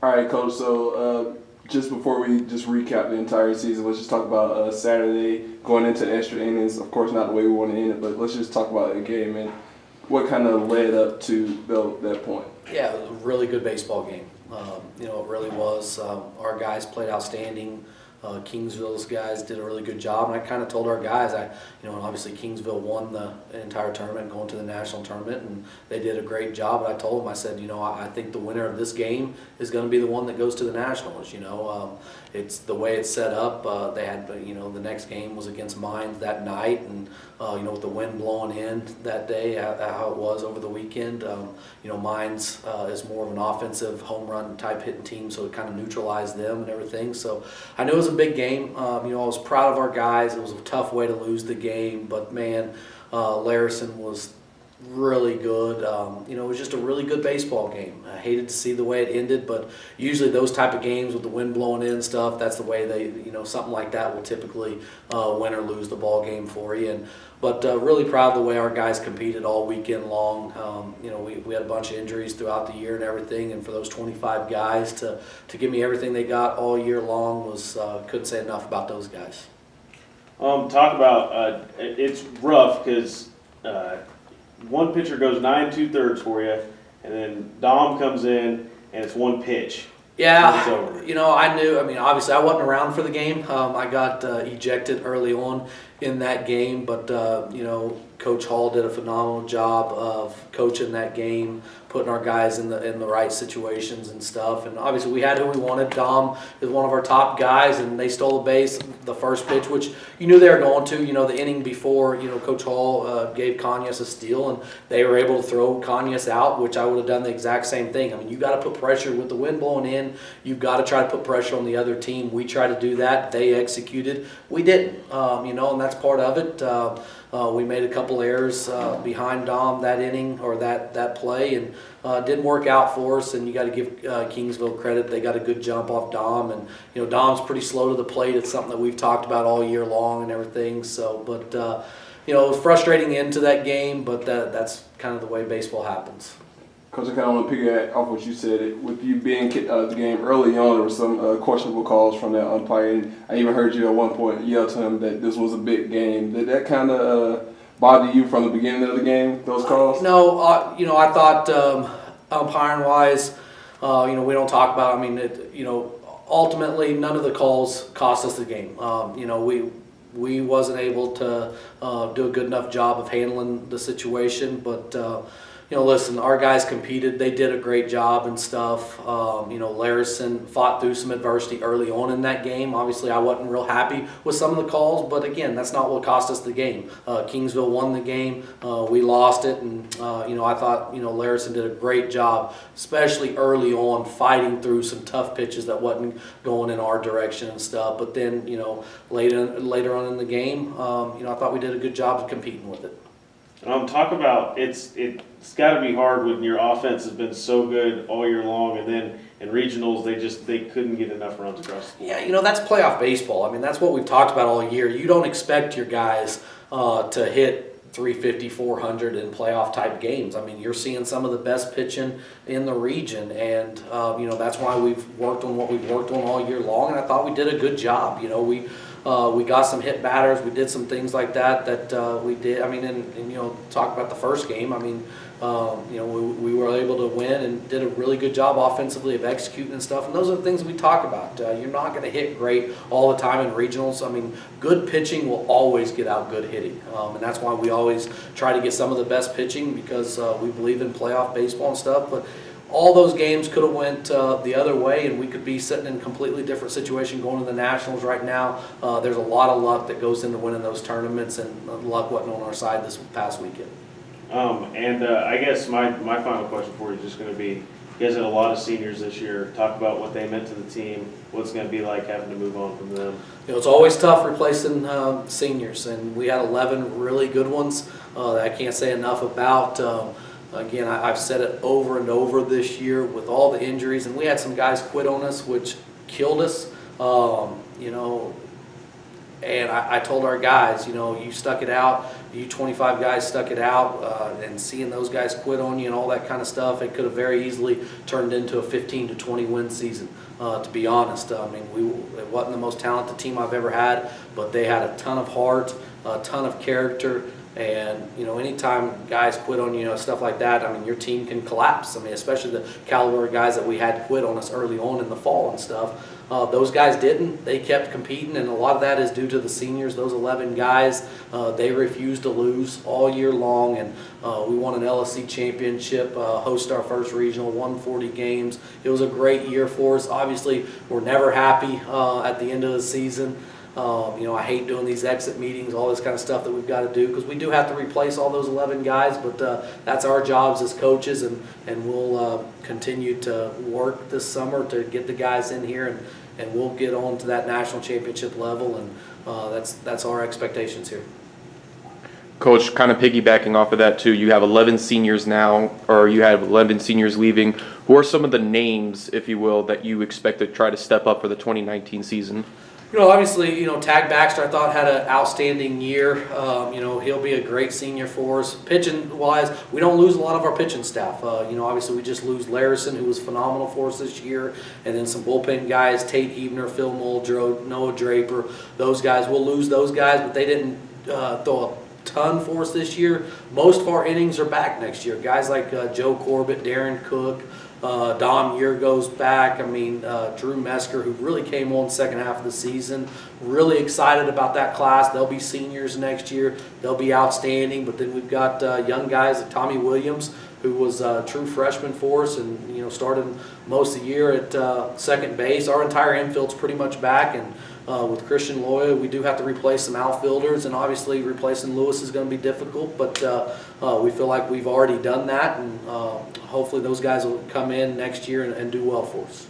All right, Coach. So just before we just recap the entire season, let's just talk about Saturday going into extra innings. Of course, not the way we want to end it, but let's just talk about the game and what kind of led up to that point. Yeah, it was a really good baseball game. It really was. Our guys played outstanding. Kingsville's guys did a really good job, and I kind of told our guys, obviously Kingsville won the entire tournament, going to the national tournament, and they did a great job. But I told them, I said, I think the winner of this game is going to be the one that goes to the nationals. It's the way it's set up. They had, the next game was against Mines that night, and with the wind blowing in that day, how it was over the weekend. Mines is more of an offensive home run type hitting team, so it kind of neutralized them and everything. So I knew it was a big game. I was proud of our guys. It was a tough way to lose the game, but man, Larison was really good. It was just a really good baseball game. I hated to see the way it ended, but usually those type of games with the wind blowing in and stuff, that's the way something like that will typically win or lose the ball game for you. But really proud of the way our guys competed all weekend long. We had a bunch of injuries throughout the year and everything, and for those 25 guys to give me everything they got all year long was couldn't say enough about those guys. Talk about it's rough because one pitcher goes 9 2/3 for you, and then Dom comes in and it's one pitch. Yeah, I knew. Obviously, I wasn't around for the game. I got ejected early on in that game, but Coach Hall did a phenomenal job of coaching that game, putting our guys in the right situations and stuff. And obviously, we had who we wanted. Dom is one of our top guys, and they stole a base the first pitch, which you knew they were going to. The inning before, Coach Hall gave Conyas a steal, and they were able to throw Conyas out, which I would have done the exact same thing. You got to put pressure with the wind blowing in. You've got to try to put pressure on the other team. We tried to do that. They executed. We didn't, and that's part of it. We made a couple errors behind Dom that inning or that play, and didn't work out for us. And you got to give Kingsville credit; they got a good jump off Dom, and Dom's pretty slow to the plate. It's something that we've talked about all year long and everything. So, but it was frustrating into that game, but that's kind of the way baseball happens. Coach, I kind of want to piggyback off what you said. With you being kicked out of the game early on, there were some questionable calls from that umpire. And I even heard you at one point yell to him that this was a big game. Did that kind of bother you from the beginning of the game, those calls? No, I thought umpiring-wise, we don't talk about ultimately none of the calls cost us the game. We wasn't able to do a good enough job of handling the situation, but listen, our guys competed. They did a great job and stuff. Larison fought through some adversity early on in that game. Obviously, I wasn't real happy with some of the calls, but again, that's not what cost us the game. Kingsville won the game. We lost it, and I thought Larison did a great job, especially early on, fighting through some tough pitches that wasn't going in our direction and stuff. But then later on in the game, I thought we did a good job of competing with it. Talk about it's got to be hard when your offense has been so good all year long, and then in regionals they couldn't get enough runs across the board. Yeah, that's playoff baseball. That's what we've talked about all year. You don't expect your guys to hit 350, 400 in playoff type games. You're seeing some of the best pitching in the region, and that's why we've worked on what we've worked on all year long. And I thought we did a good job. We got some hit batters. We did some things like that we did. Talk about the first game. We were able to win and did a really good job offensively of executing and stuff. And those are the things we talk about. You're not going to hit great all the time in regionals. Good pitching will always get out good hitting. And that's why we always try to get some of the best pitching, because we believe in playoff baseball and stuff. But all those games could have went the other way, and we could be sitting in a completely different situation going to the Nationals right now. There's a lot of luck that goes into winning those tournaments, and luck wasn't on our side this past weekend. I guess my final question for you is just going to be, you guys had a lot of seniors this year. Talk about what they meant to the team, what's going to be like having to move on from them. It's always tough replacing seniors, and we had 11 really good ones that I can't say enough about. Again, I've said it over and over this year with all the injuries, and we had some guys quit on us, which killed us. And I told our guys, you stuck it out. you 25 guys stuck it out, and seeing those guys quit on you and all that kind of stuff, it could have very easily turned into a 15 to 20 win season. To be honest, I mean, it wasn't the most talented team I've ever had, but they had a ton of heart, a ton of character. And, anytime guys quit on you, stuff like that, I mean, your team can collapse. I mean, especially the caliber of guys that we had quit on us early on in the fall and stuff. Those guys didn't. They kept competing, and a lot of that is due to the seniors. Those 11 guys, they refused to lose all year long, and we won an LSC championship, hosted our first regional, won 40 games. It was a great year for us. Obviously, we're never happy at the end of the season. I hate doing these exit meetings, all this kind of stuff that we've got to do, because we do have to replace all those 11 guys, but that's our jobs as coaches, and we'll continue to work this summer to get the guys in here, and we'll get on to that national championship level, and that's our expectations here. Coach, kind of piggybacking off of that too, you have 11 seniors now, or you have 11 seniors leaving. Who are some of the names, if you will, that you expect to try to step up for the 2019 season? Obviously, Tag Baxter, I thought, had an outstanding year. He'll be a great senior for us. Pitching-wise, we don't lose a lot of our pitching staff. Obviously, we just lose Larison, who was phenomenal for us this year, and then some bullpen guys, Tate Hebner, Phil Muldrow, Noah Draper. Those guys, we'll lose those guys, but they didn't throw a ton for us this year. Most of our innings are back next year. Guys like Joe Corbett, Darren Cook, Dom Year goes back. I mean, Drew Mesker, who really came on the second half of the season. Really excited about that class. They'll be seniors next year. They'll be outstanding. But then we've got young guys like Tommy Williams, who was a true freshman for us and, started most of the year at second base. Our entire infield's pretty much back, and with Christian Loya, we do have to replace some outfielders, and obviously replacing Lewis is going to be difficult, but we feel like we've already done that, and hopefully those guys will come in next year and do well for us.